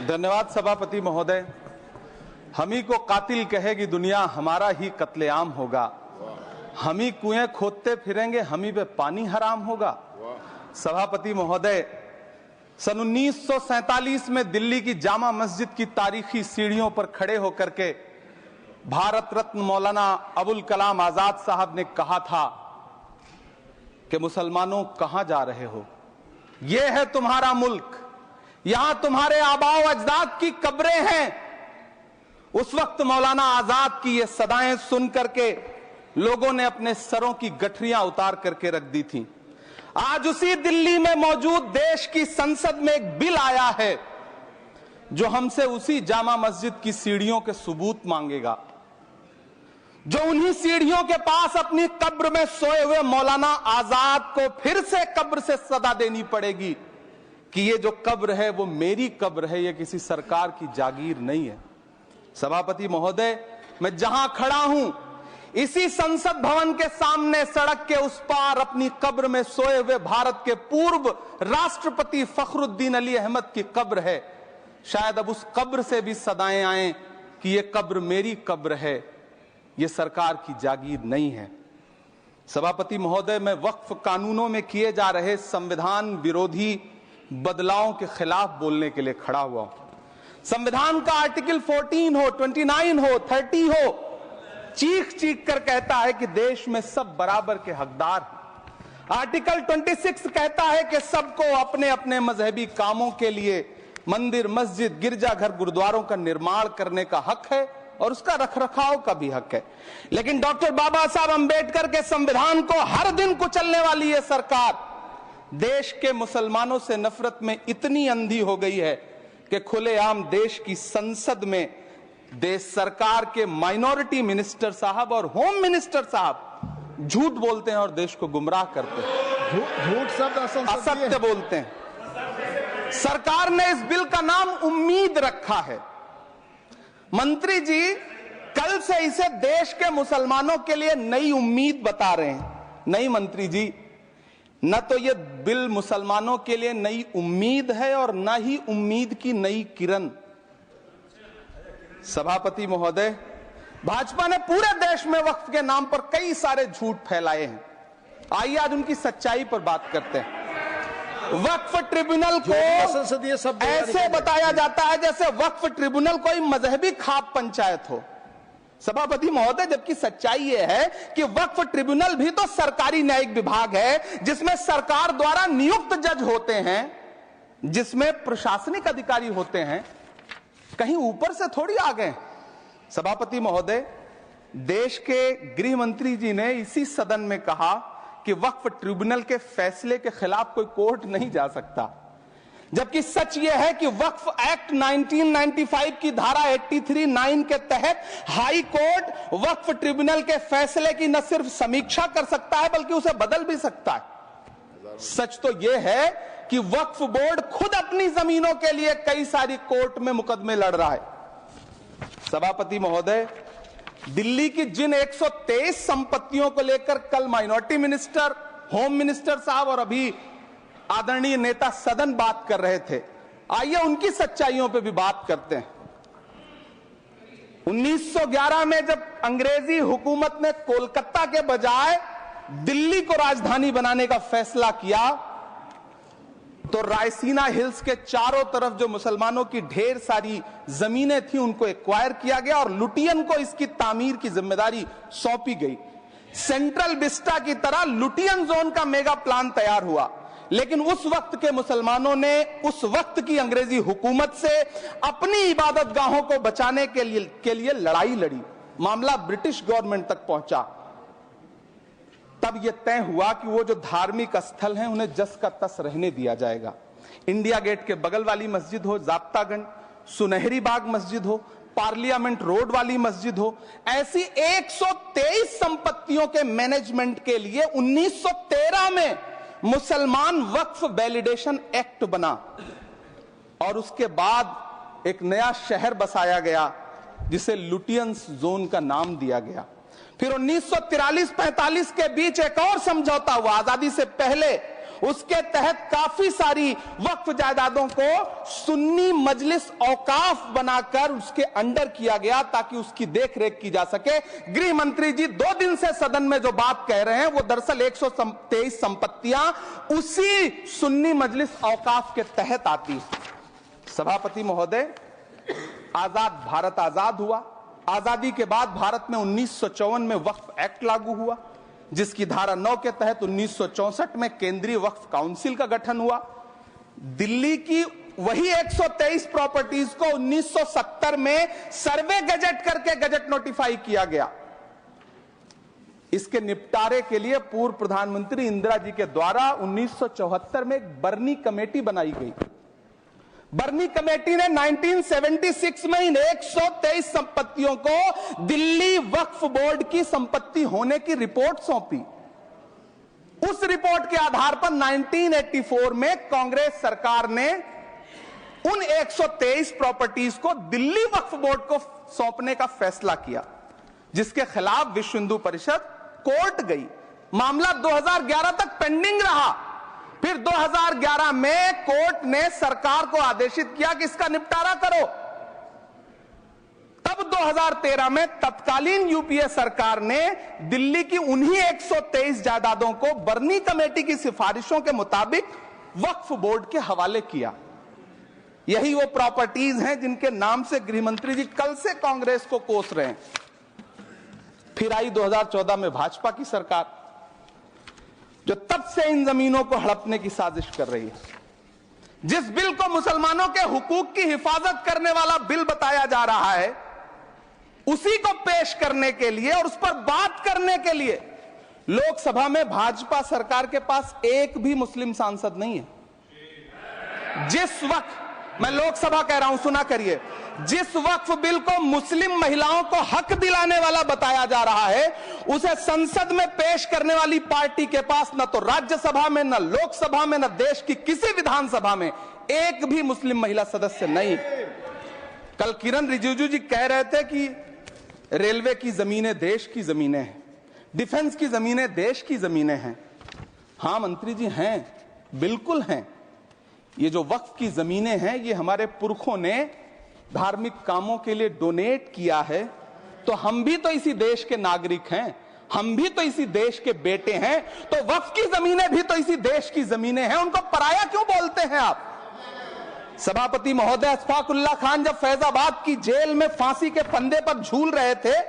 धन्यवाद सभापति महोदय। हम ही को कातिल कहेगी दुनिया, हमारा ही कत्लेआम होगा। हम ही कुएं खोदते फिरेंगे, हम ही पे पानी हराम होगा। सभापति महोदय, सन 1947 में दिल्ली की जामा मस्जिद की तारीखी सीढ़ियों पर खड़े होकर के भारत रत्न मौलाना अबुल कलाम आजाद साहब ने कहा था कि मुसलमानों कहां जा रहे हो, यह है तुम्हारा मुल्क, यहां तुम्हारे आबाओ अजदाद की कब्रें हैं। उस वक्त मौलाना आजाद की ये सदाएं सुन करके लोगों ने अपने सरों की गठरियां उतार करके रख दी थी। आज उसी दिल्ली में मौजूद देश की संसद में एक बिल आया है जो हमसे उसी जामा मस्जिद की सीढ़ियों के सबूत मांगेगा, जो उन्हीं सीढ़ियों के पास अपनी कब्र में सोए हुए मौलाना आजाद को फिर से कब्र से सदा देनी पड़ेगी कि ये जो कब्र है वो मेरी कब्र है, ये किसी सरकार की जागीर नहीं है। सभापति महोदय, मैं जहां खड़ा हूं इसी संसद भवन के सामने सड़क के उस पार अपनी कब्र में सोए हुए भारत के पूर्व राष्ट्रपति फखरुद्दीन अली अहमद की कब्र है। शायद अब उस कब्र से भी सदाएं आए कि ये कब्र मेरी कब्र है, ये सरकार की जागीर नहीं है। सभापति महोदय, मैं वक्फ कानूनों में किए जा रहे संविधान विरोधी बदलावों के खिलाफ बोलने के लिए खड़ा हुआ हूं। संविधान का आर्टिकल 14 हो, 29 हो, 30 हो, चीख चीख कर कहता है कि देश में सब बराबर के हकदार हैं। आर्टिकल 26 कहता है कि सबको अपने अपने मजहबी कामों के लिए मंदिर, मस्जिद, गिरजाघर, गुरुद्वारों का निर्माण करने का हक है और उसका रखरखाव का भी हक है। लेकिन डॉक्टर बाबा साहब अंबेडकर के संविधान को हर दिन कुचलने वाली ये सरकार देश के मुसलमानों से नफरत में इतनी अंधी हो गई है कि खुलेआम देश की संसद में देश सरकार के माइनॉरिटी मिनिस्टर साहब और होम मिनिस्टर साहब झूठ बोलते हैं और देश को गुमराह करते हैं। झूठ शब्द असत्य बोलते हैं। सरकार ने इस बिल का नाम उम्मीद रखा है। मंत्री जी कल से इसे देश के मुसलमानों के लिए नई उम्मीद बता रहे हैं। नहीं मंत्री जी, न तो ये बिल मुसलमानों के लिए नई उम्मीद है और न ही उम्मीद की नई किरण। सभापति महोदय, भाजपा ने पूरे देश में वक्फ के नाम पर कई सारे झूठ फैलाए हैं। आइए आज उनकी सच्चाई पर बात करते हैं। वक्फ ट्रिब्यूनल को ऐसे बताया जाता है जैसे वक्फ ट्रिब्यूनल कोई मजहबी खाप पंचायत हो। सभापति महोदय, जबकि सच्चाई यह है कि वक्फ ट्रिब्यूनल भी तो सरकारी न्यायिक विभाग है जिसमें सरकार द्वारा नियुक्त जज होते हैं, जिसमें प्रशासनिक अधिकारी होते हैं, कहीं ऊपर से थोड़ी आ गए। सभापति महोदय, देश के गृह मंत्री जी ने इसी सदन में कहा कि वक्फ ट्रिब्यूनल के फैसले के खिलाफ कोई कोर्ट नहीं जा सकता, जबकि सच यह है कि वक्फ एक्ट 1995 की धारा 83(9) के तहत हाई कोर्ट वक्फ ट्रिब्यूनल के फैसले की न सिर्फ समीक्षा कर सकता है बल्कि उसे बदल भी सकता है। सच तो यह है कि वक्फ बोर्ड खुद अपनी जमीनों के लिए कई सारी कोर्ट में मुकदमे लड़ रहा है। सभापति महोदय, दिल्ली की जिन 123 संपत्तियों को लेकर कल माइनॉरिटी मिनिस्टर, होम मिनिस्टर साहब और अभी आदरणीय नेता सदन बात कर रहे थे, आइए उनकी सच्चाइयों पे भी बात करते हैं। 1911 में जब अंग्रेजी हुकूमत ने कोलकाता के बजाय दिल्ली को राजधानी बनाने का फैसला किया तो रायसीना हिल्स के चारों तरफ जो मुसलमानों की ढेर सारी जमीनें थी उनको एक्वायर किया गया और लुटियन को इसकी तामीर की जिम्मेदारी सौंपी गई। सेंट्रल विस्टा की तरह लुटियन जोन का मेगा प्लान तैयार हुआ, लेकिन उस वक्त के मुसलमानों ने उस वक्त की अंग्रेजी हुकूमत से अपनी इबादत गाहों को बचाने के लिए लड़ाई लड़ी। मामला ब्रिटिश गवर्नमेंट तक पहुंचा। तब यह तय हुआ कि वो जो धार्मिक स्थल हैं उन्हें जस का तस रहने दिया जाएगा। इंडिया गेट के बगल वाली मस्जिद हो, जाप्तागंज, सुनहरी बाग मस्जिद हो, पार्लियामेंट रोड वाली मस्जिद हो, ऐसी 123 संपत्तियों के मैनेजमेंट के लिए 1913 में मुसलमान वक्फ वैलिडेशन एक्ट बना और उसके बाद एक नया शहर बसाया गया जिसे लुटियंस जोन का नाम दिया गया। फिर 1943-45 के बीच एक और समझौता हुआ आजादी से पहले उसके तहत काफी सारी वक्फ जायदादों को सुन्नी मजलिस औकाफ बनाकर उसके अंडर किया गया ताकि उसकी देखरेख की जा सके। गृह मंत्री जी 2 दिन से सदन में जो बात कह रहे हैं वो दरअसल 123 संपत्तियां उसी सुन्नी मजलिस औकाफ के तहत आती। सभापति महोदय, आजाद भारत आजाद हुआ। आजादी के बाद भारत में 1954 में वक्फ एक्ट लागू हुआ, जिसकी धारा 9 के तहत 1964 में केंद्रीय वक्फ काउंसिल का गठन हुआ। दिल्ली की वही 123 प्रॉपर्टीज को 1970 में सर्वे गजट करके गजट नोटिफाई किया गया। इसके निपटारे के लिए पूर्व प्रधानमंत्री इंदिरा जी के द्वारा 1974 में एक बर्नी कमेटी बनाई गई। बर्नी कमेटी ने 1976 में इन 123 संपत्तियों को दिल्ली वक्फ बोर्ड की संपत्ति होने की रिपोर्ट सौंपी। उस रिपोर्ट के आधार पर 1984 में कांग्रेस सरकार ने उन 123 प्रॉपर्टीज को दिल्ली वक्फ बोर्ड को सौंपने का फैसला किया, जिसके खिलाफ विश्व हिंदू परिषद कोर्ट गई। मामला 2011 तक पेंडिंग रहा। फिर 2011 में कोर्ट ने सरकार को आदेशित किया कि इसका निपटारा करो। तब 2013 में तत्कालीन यूपीए सरकार ने दिल्ली की उन्हीं 123 जायदादों को बर्नी कमेटी की सिफारिशों के मुताबिक वक्फ बोर्ड के हवाले किया। यही वो प्रॉपर्टीज हैं जिनके नाम से गृहमंत्री जी कल से कांग्रेस को कोस रहे हैं। फिर आई 2014 में भाजपा की सरकार, जो तब से इन जमीनों को हड़पने की साजिश कर रही है। जिस बिल को मुसलमानों के हुकूक की हिफाजत करने वाला बिल बताया जा रहा है, उसी को पेश करने के लिए और उस पर बात करने के लिए लोकसभा में भाजपा सरकार के पास एक भी मुस्लिम सांसद नहीं है। जिस वक्त, मैं लोकसभा कह रहा हूं, सुना करिए, जिस वक्फ बिल को मुस्लिम महिलाओं को हक दिलाने वाला बताया जा रहा है, उसे संसद में पेश करने वाली पार्टी के पास न तो राज्यसभा में, न लोकसभा में, न देश की किसी विधानसभा में एक भी मुस्लिम महिला सदस्य नहीं। कल किरण रिजिजू जी कह रहे थे कि रेलवे की जमीनें देश की जमीनें हैं, डिफेंस की जमीनें देश की जमीनें हैं। हां मंत्री जी, हैं, बिल्कुल हैं। ये जो वक्फ की जमीनें हैं, ये हमारे पुरखों ने धार्मिक कामों के लिए डोनेट किया है, तो हम भी तो इसी देश के नागरिक हैं, हम भी तो इसी देश के बेटे हैं, तो वक्फ की जमीनें भी तो इसी देश की जमीनें हैं। उनको पराया क्यों बोलते हैं आप? सभापति महोदय, अशफाकुल्लाह खान जब फैजाबाद की जेल में फांसी के फंदे पर झूल रहे थे,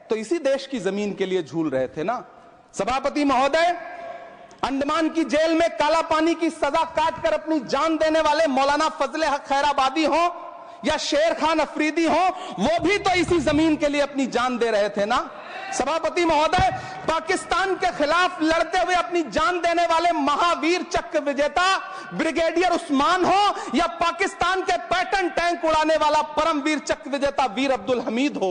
तो इसी देश की जमीन के लिए झूल रहे थे ना। सभापति महोदय, अंडमान की जेल में काला पानी की सजा काटकर अपनी जान देने वाले मौलाना फजले हक खैराबादी हो या शेर खान अफरीदी हो, वो भी तो इसी जमीन के लिए अपनी जान दे रहे थे ना। सभापति महोदय, पाकिस्तान के खिलाफ लड़ते हुए अपनी जान देने वाले महावीर चक्र विजेता ब्रिगेडियर उस्मान हो या पाकिस्तान के पैटर्न टैंक उड़ाने वाला परमवीर चक्र विजेता वीर अब्दुल हमीद हो,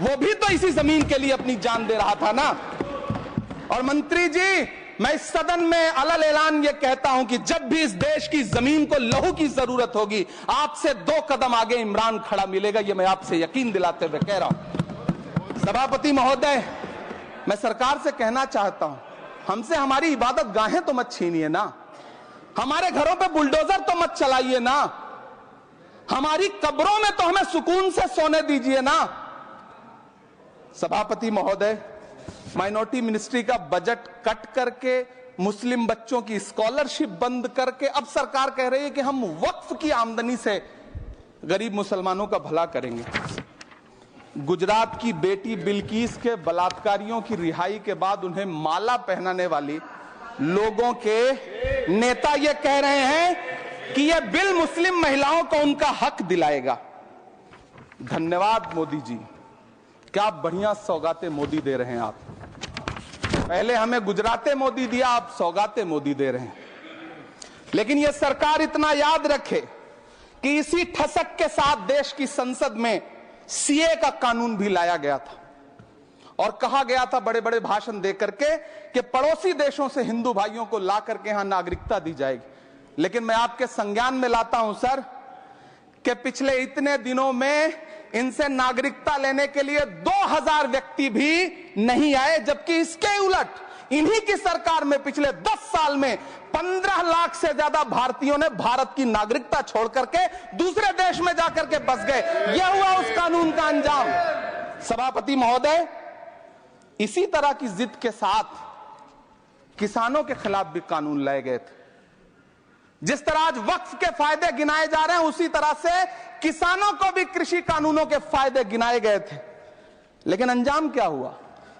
वो भी तो इसी जमीन के लिए अपनी जान दे रहा था ना। और मंत्री जी, मैं इस सदन में अलल ऐलान ये कहता हूं कि जब भी इस देश की जमीन को लहू की जरूरत होगी, आपसे 2 कदम आगे इमरान खड़ा मिलेगा। ये मैं आपसे यकीन दिलाते हुए कह रहा हूं। सभापति महोदय, मैं सरकार से कहना चाहता हूं, हमसे हमारी इबादत गाहें तो मत छीनिए ना, हमारे घरों पे बुलडोजर तो मत चलाइए ना, हमारी कब्रों में तो हमें सुकून से सोने दीजिए ना। सभापति महोदय, माइनॉरिटी मिनिस्ट्री का बजट कट करके, मुस्लिम बच्चों की स्कॉलरशिप बंद करके अब सरकार कह रही है कि हम वक्फ की आमदनी से गरीब मुसलमानों का भला करेंगे। गुजरात की बेटी बिल्किस के बलात्कारियों की रिहाई के बाद उन्हें माला पहनाने वाली लोगों के नेता ये कह रहे हैं कि यह बिल मुस्लिम महिलाओं को उनका हक दिलाएगा। धन्यवाद मोदी जी, क्या बढ़िया सौगातें मोदी दे रहे हैं आप। पहले हमें गुजराते मोदी दिया, आप सौगाते मोदी दे रहे हैं। लेकिन यह सरकार इतना याद रखे कि इसी ठसक के साथ देश की संसद में सीए का कानून भी लाया गया था और कहा गया था बड़े बड़े भाषण देकर के कि पड़ोसी देशों से हिंदू भाइयों को ला करके यहां नागरिकता दी जाएगी। लेकिन मैं आपके संज्ञान में लाता हूं सर कि पिछले इतने दिनों में इनसे नागरिकता लेने के लिए 2000 व्यक्ति भी नहीं आए, जबकि इसके उलट इन्हीं की सरकार में पिछले 10 साल में 15 लाख से ज्यादा भारतीयों ने भारत की नागरिकता छोड़ करके दूसरे देश में जाकर के बस गए। यह हुआ उस कानून का अंजाम। सभापति महोदय, इसी तरह की जिद के साथ किसानों के खिलाफ भी कानून लाए गए थे। जिस तरह आज वक्फ के फायदे गिनाए जा रहे हैं, उसी तरह से किसानों को भी कृषि कानूनों के फायदे गिनाए गए थे। लेकिन अंजाम क्या हुआ?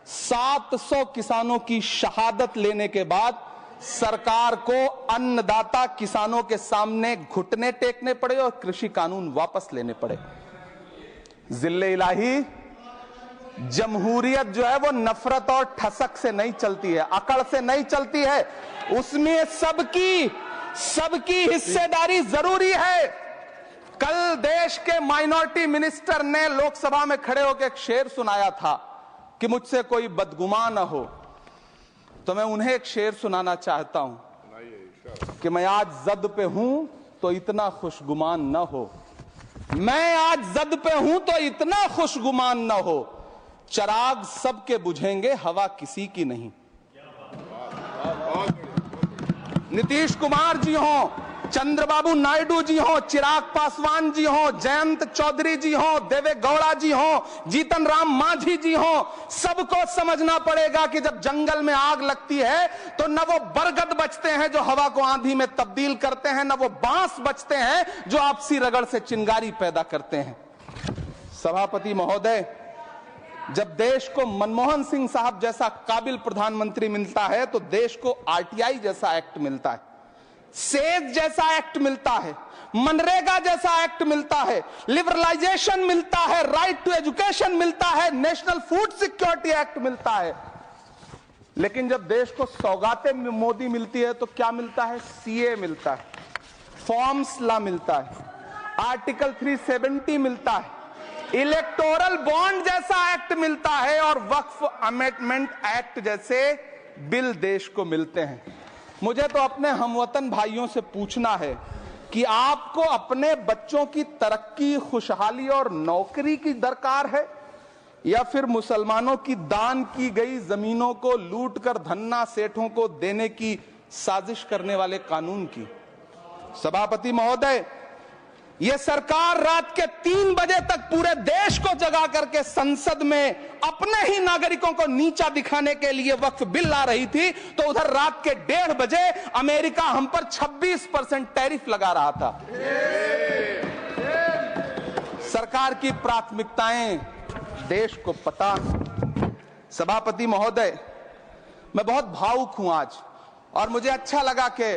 700 किसानों की शहादत लेने के बाद सरकार को अन्नदाता किसानों के सामने घुटने टेकने पड़े और कृषि कानून वापस लेने पड़े। जिल्ले इलाही, जमहूरियत जो है वो नफरत और ठसक से नहीं चलती है, अकड़ से नहीं चलती है, उसमें सबकी हिस्सेदारी जरूरी है। कल देश के माइनॉरिटी मिनिस्टर ने लोकसभा में खड़े होकर एक शेर सुनाया था कि मुझसे कोई बदगुमान न हो, तो मैं उन्हें एक शेर सुनाना चाहता हूं कि मैं आज जद पे हूं तो इतना खुशगुमान न हो, मैं आज जद पे हूं तो इतना खुशगुमान न हो, चराग सबके बुझेंगे हवा किसी की नहीं। नीतीश कुमार जी हो, चंद्रबाबू नायडू जी हो, चिराग पासवान जी हो, जयंत चौधरी जी हो, देवे गौड़ा जी हो, जीतन राम मांझी जी हो, सबको समझना पड़ेगा कि जब जंगल में आग लगती है तो न वो बरगद बचते हैं जो हवा को आंधी में तब्दील करते हैं, न वो बांस बचते हैं जो आपसी रगड़ से चिंगारी पैदा करते हैं। सभापति महोदय, जब देश को मनमोहन सिंह साहब जैसा काबिल प्रधानमंत्री मिलता है तो देश को आरटीआई जैसा एक्ट मिलता है, सेज जैसा एक्ट मिलता है, मनरेगा जैसा एक्ट मिलता है, लिबरलाइजेशन मिलता है, राइट टू एजुकेशन मिलता है, नेशनल फूड सिक्योरिटी एक्ट मिलता है। लेकिन जब देश को सौगातें मोदी मिलती है तो क्या मिलता है? सीए मिलता है, फॉर्म्स लॉ मिलता है, आर्टिकल 370 मिलता है, इलेक्टोरल बॉन्ड जैसा एक्ट मिलता है और वक्फ अमेंडमेंट एक्ट जैसे बिल देश को मिलते हैं। मुझे तो अपने हमवतन भाइयों से पूछना है कि आपको अपने बच्चों की तरक्की, खुशहाली और नौकरी की दरकार है या फिर मुसलमानों की दान की गई जमीनों को लूट कर धन्ना सेठों को देने की साजिश करने वाले कानून की? सभापति महोदय, यह सरकार रात के 3 बजे तक पूरे देश को जगा करके संसद में अपने ही नागरिकों को नीचा दिखाने के लिए वक्फ बिल ला रही थी, तो उधर रात के 1:30 बजे अमेरिका हम पर 26% टैरिफ लगा रहा था। सरकार की प्राथमिकताएं देश को पता। सभापति महोदय, मैं बहुत भावुक हूं आज, और मुझे अच्छा लगा कि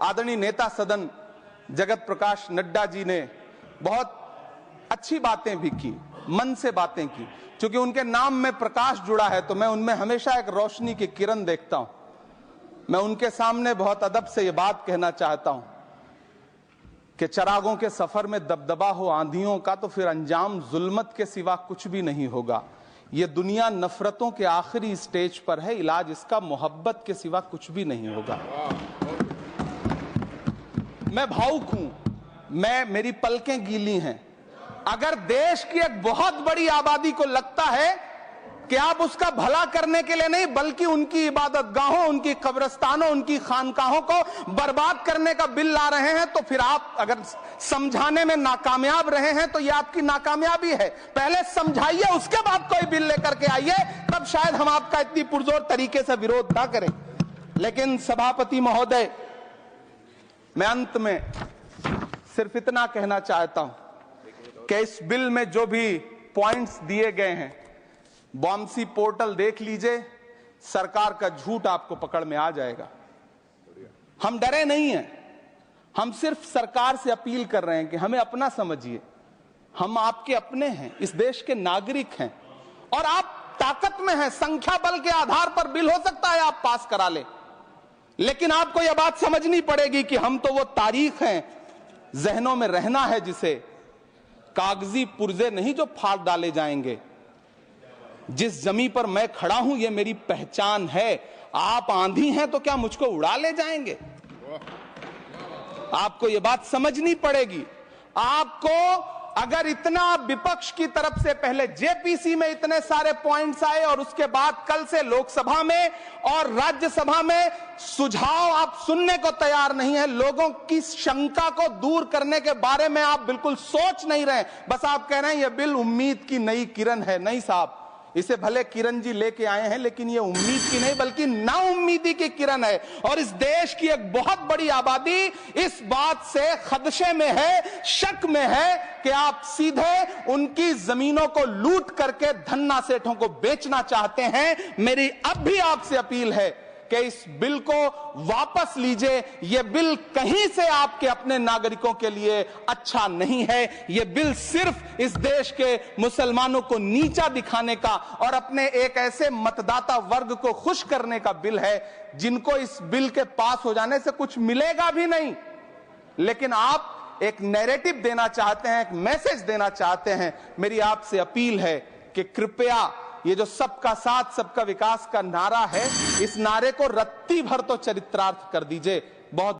आदरणीय नेता सदन जगत प्रकाश नड्डा जी ने बहुत अच्छी बातें भी की, मन से बातें की। क्योंकि उनके नाम में प्रकाश जुड़ा है तो मैं उनमें हमेशा एक रोशनी की किरण देखता हूं। मैं उनके सामने बहुत अदब से ये बात कहना चाहता हूं कि चरागों के सफर में दबदबा हो आंधियों का तो फिर अंजाम जुल्मत के सिवा कुछ भी नहीं होगा। ये दुनिया नफरतों के आखिरी स्टेज पर है, इलाज इसका मोहब्बत के सिवा कुछ भी नहीं होगा। मैं भावुक हूं, मेरी पलकें गीली हैं। अगर देश की एक बहुत बड़ी आबादी को लगता है कि आप उसका भला करने के लिए नहीं बल्कि उनकी इबादतगाहों, उनकी कब्रिस्तानों, उनकी खानकाहों को बर्बाद करने का बिल ला रहे हैं, तो फिर आप अगर समझाने में नाकामयाब रहे हैं तो यह आपकी नाकामयाबी है। पहले समझाइए, उसके बाद कोई बिल लेकर के आइए, तब शायद हम आपका इतनी पुरजोर तरीके से विरोध ना करें। लेकिन सभापति महोदय, मैं अंत में सिर्फ इतना कहना चाहता हूं कि इस बिल में जो भी पॉइंट्स दिए गए हैं, बॉम्सी पोर्टल देख लीजिए, सरकार का झूठ आपको पकड़ में आ जाएगा। हम डरे नहीं हैं, हम सिर्फ सरकार से अपील कर रहे हैं कि हमें अपना समझिए। हम आपके अपने हैं, इस देश के नागरिक हैं और आप ताकत में हैं। संख्या बल के आधार पर बिल हो सकता है आप पास करा ले, लेकिन आपको यह बात समझनी पड़ेगी कि हम तो वो तारीख हैं, जहनों में रहना है जिसे, कागजी पुर्जे नहीं जो फाड़ डाले जाएंगे। जिस जमीन पर मैं खड़ा हूं ये मेरी पहचान है। आप आंधी हैं तो क्या मुझको उड़ा ले जाएंगे? आपको यह बात समझनी पड़ेगी। आपको अगर इतना विपक्ष की तरफ से पहले जेपीसी में इतने सारे पॉइंट्स आए और उसके बाद कल से लोकसभा में और राज्यसभा में सुझाव आप सुनने को तैयार नहीं है, लोगों की शंका को दूर करने के बारे में आप बिल्कुल सोच नहीं रहे, बस आप कह रहे हैं यह बिल उम्मीद की नई किरण है। नहीं साहब, इसे भले किरण जी लेके आए हैं, लेकिन ये उम्मीद की नहीं बल्कि नाउम्मीदी की किरण है। और इस देश की एक बहुत बड़ी आबादी इस बात से खदशे में है, शक में है कि आप सीधे उनकी जमीनों को लूट करके धन्ना सेठों को बेचना चाहते हैं। मेरी अब भी आपसे अपील है कि इस बिल को वापस लीजिए। यह बिल कहीं से आपके अपने नागरिकों के लिए अच्छा नहीं है। यह बिल सिर्फ इस देश के मुसलमानों को नीचा दिखाने का और अपने एक ऐसे मतदाता वर्ग को खुश करने का बिल है जिनको इस बिल के पास हो जाने से कुछ मिलेगा भी नहीं। लेकिन आप एक नैरेटिव देना चाहते हैं, एक मैसेज देना चाहते हैं। मेरी आपसे अपील है कि कृपया ये जो सबका साथ सबका विकास का नारा है, इस नारे को रत्ती भर तो चरित्रार्थ कर दीजिए। बहुत